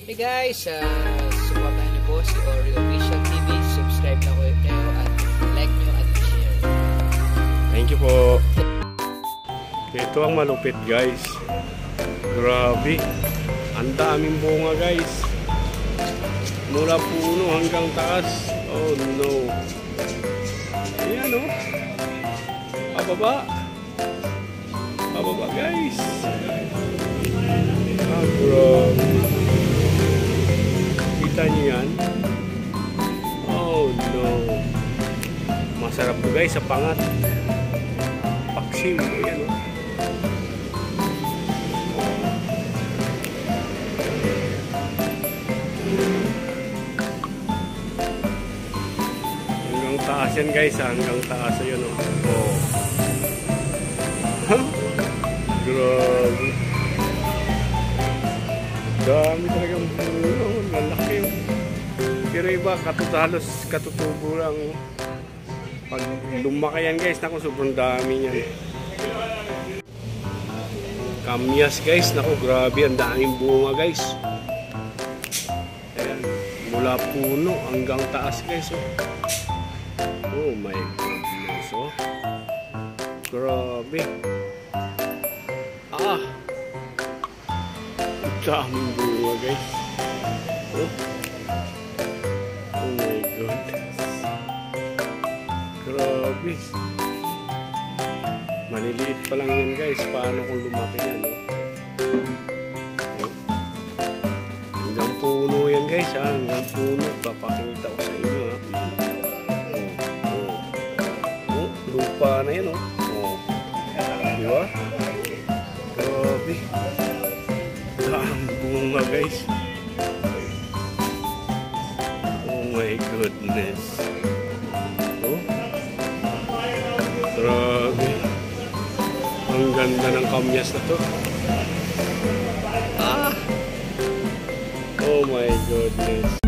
Hey guys, supportahan niyo po si Oreo Official TV. Subscribe na kayo at like nyo at share. Thank you po. Ito ang malupit guys. Grabe. Ang daming bunga guys. Mula puno hanggang taas. Oh no. Ayan o. Pababa. Pababa guys. Ah, grabe. Kita nyo yan? Oh no. Masarap po guys sa pangat. Paksim. Ayan o. Hanggang taas yan guys. Hanggang taas yan o. Oh. Grabe. Dami talagang puno. Lalaki yun. Pero iba, halos katutubo lang. Pag lumaki yan guys, naku, sobrang dami niyan. Kamyas guys, naku, grabe. Ang daming bunga guys. Ayan. Mula puno hanggang taas guys. Oh, oh my goodness. Oh. Grabe. Ah. Daming bunga guys. Oh. Oh my goodness. Grabe. Maliliit pa lang yan guys. Paano kung lumaki yan? Oh. Hanggang puno yan guys. Hanggang puno. Papakita ko sa inyo. Oh. Oh. Oh. Lupa na yan. Oh. Diba? Grabe. Ang bunga guys. Oh my goodness. Oh. Grabe. Ang ganda ng kamyas na to. Ah. Oh my goodness.